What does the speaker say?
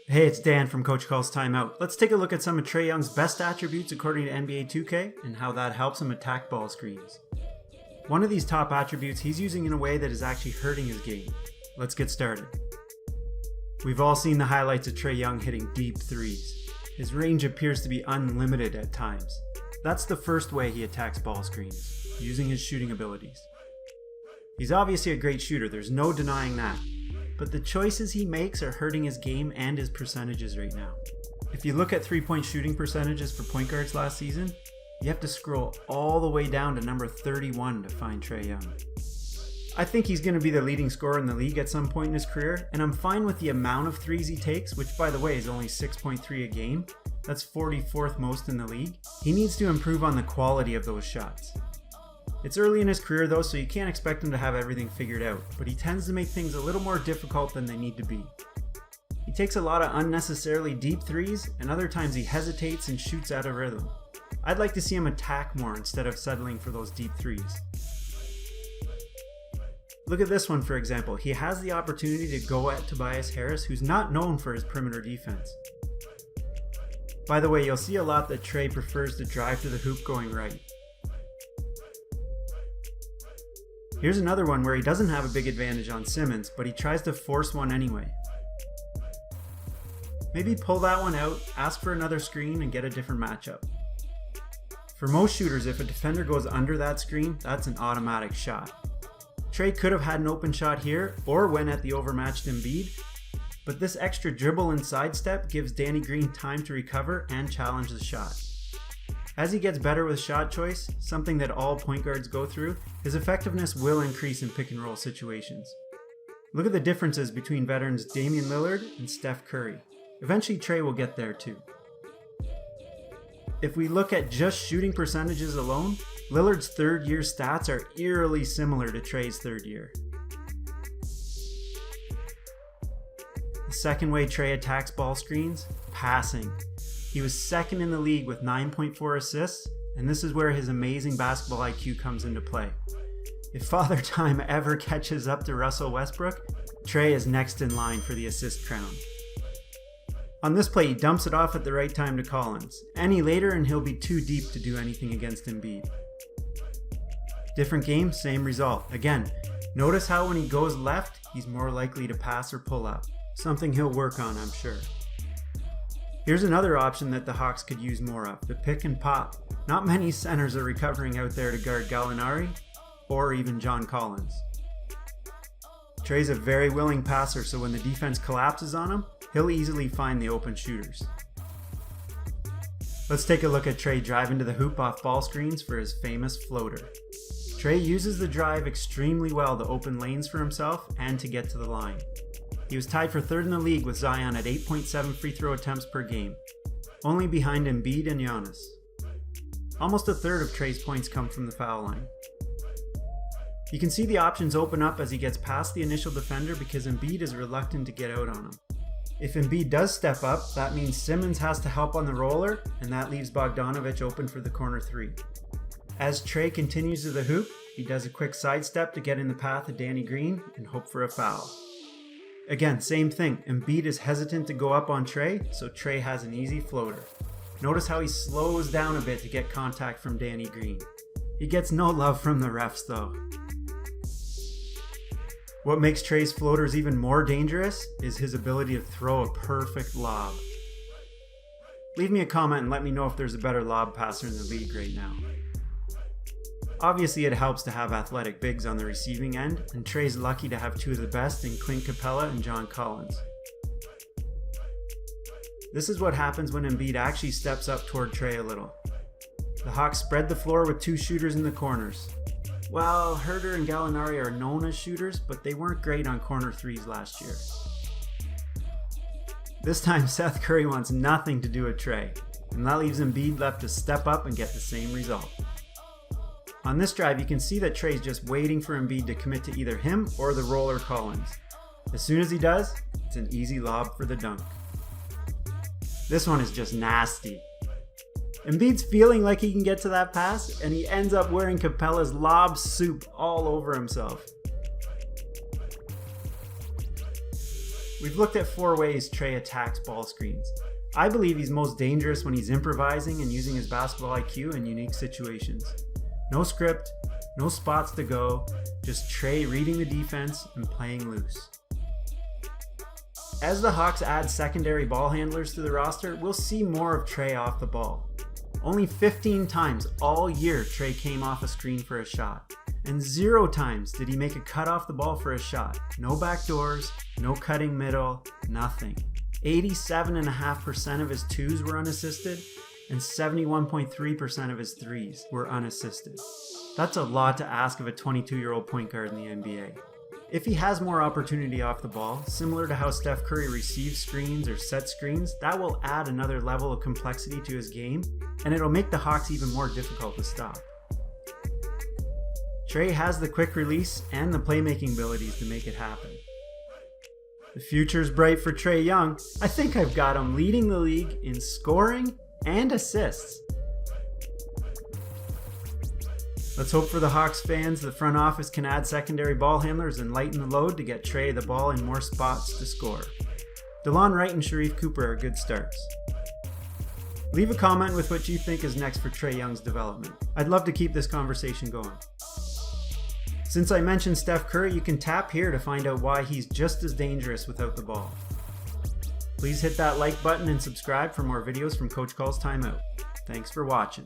Hey, it's Dan from Coach Calls Timeout. Let's take a look at some of Trae Young's best attributes according to NBA 2K and how that helps him attack ball screens. One of these top attributes he's using in a way that is actually hurting his game. Let's get started. We've all seen the highlights of Trae Young hitting deep threes. His range appears to be unlimited at times. That's the first way he attacks ball screens, using his shooting abilities. He's obviously a great shooter, there's no denying that. But the choices he makes are hurting his game and his percentages right now. If you look at 3-point shooting percentages for point guards last season, you have to scroll all the way down to number 31 to find Trae Young. I think he's going to be the leading scorer in the league at some point in his career, and I'm fine with the amount of threes he takes, which by the way is only 6.3 a game. That's 44th most in the league. He needs to improve on the quality of those shots. It's early in his career though, so you can't expect him to have everything figured out, but he tends to make things a little more difficult than they need to be. He takes a lot of unnecessarily deep threes, and other times he hesitates and shoots out of rhythm. I'd like to see him attack more instead of settling for those deep threes. Look at this one for example. He has the opportunity to go at Tobias Harris, who's not known for his perimeter defense. By the way, you'll see a lot that Trae prefers to drive to the hoop going right. Here's another one where he doesn't have a big advantage on Simmons, but he tries to force one anyway. Maybe pull that one out, ask for another screen, and get a different matchup. For most shooters, if a defender goes under that screen, that's an automatic shot. Trae could have had an open shot here, or went at the overmatched Embiid, but this extra dribble and sidestep gives Danny Green time to recover and challenge the shot. As he gets better with shot choice, something that all point guards go through, his effectiveness will increase in pick and roll situations. Look at the differences between veterans Damian Lillard and Steph Curry. Eventually Trae will get there too. If we look at just shooting percentages alone, Lillard's third year stats are eerily similar to Trae's third year. The second way Trae attacks ball screens, passing. He was second in the league with 9.4 assists, and this is where his amazing basketball IQ comes into play. If Father Time ever catches up to Russell Westbrook, Trae is next in line for the assist crown. On this play, he dumps it off at the right time to Collins. Any later and he'll be too deep to do anything against Embiid. Different game, same result. Again, notice how when he goes left, he's more likely to pass or pull up. Something he'll work on, I'm sure. Here's another option that the Hawks could use more of, the pick and pop. Not many centers are recovering out there to guard Gallinari, or even John Collins. Trae's a very willing passer, so when the defense collapses on him, he'll easily find the open shooters. Let's take a look at Trae driving to the hoop off ball screens for his famous floater. Trae uses the drive extremely well to open lanes for himself and to get to the line. He was tied for third in the league with Zion at 8.7 free throw attempts per game, only behind Embiid and Giannis. Almost a third of Trae's points come from the foul line. You can see the options open up as he gets past the initial defender because Embiid is reluctant to get out on him. If Embiid does step up, that means Simmons has to help on the roller, and that leaves Bogdanovic open for the corner three. As Trae continues to the hoop, he does a quick sidestep to get in the path of Danny Green and hope for a foul. Again, same thing. Embiid is hesitant to go up on Trae, so Trae has an easy floater. Notice how he slows down a bit to get contact from Danny Green. He gets no love from the refs though. What makes Trae's floaters even more dangerous is his ability to throw a perfect lob. Leave me a comment and let me know if there's a better lob passer in the league right now. Obviously it helps to have athletic bigs on the receiving end, and Trae's lucky to have two of the best in Clint Capella and John Collins. This is what happens when Embiid actually steps up toward Trae a little. The Hawks spread the floor with two shooters in the corners. Well, Herter and Gallinari are known as shooters, but they weren't great on corner threes last year. This time Seth Curry wants nothing to do with Trae, and that leaves Embiid left to step up and get the same result. On this drive, you can see that Trae's just waiting for Embiid to commit to either him or the roller Collins. As soon as he does, it's an easy lob for the dunk. This one is just nasty. Embiid's feeling like he can get to that pass, and he ends up wearing Capella's lob soup all over himself. we've looked at 4 ways Trae attacks ball screens. I believe he's most dangerous when he's improvising and using his basketball IQ in unique situations. No script, no spots to go, just Trae reading the defense and playing loose. As the Hawks add secondary ball handlers to the roster, we'll see more of Trae off the ball. Only 15 times all year Trae came off a screen for a shot, and 0 times did he make a cut off the ball for a shot. No backdoors, no cutting middle, nothing. 87.5% of his 2s were unassisted, and 71.3% of his 3s were unassisted. That's a lot to ask of a 22-year-old point guard in the NBA. If he has more opportunity off the ball, similar to how Steph Curry receives screens or sets screens, that will add another level of complexity to his game, and it'll make the Hawks even more difficult to stop. Trae has the quick release and the playmaking abilities to make it happen. The future's bright for Trae Young. I think I've got him leading the league in scoring and assists. Let's hope for the Hawks fans the front office can add secondary ball handlers and lighten the load to get Trae the ball in more spots to score. DeLon Wright and Sharif Cooper are good starts. Leave a comment with what you think is next for Trae Young's development. I'd love to keep this conversation going. Since I mentioned Steph Curry, you can tap here to find out why he's just as dangerous without the ball. Please hit that like button and subscribe for more videos from Coach Calls Timeout. Thanks for watching.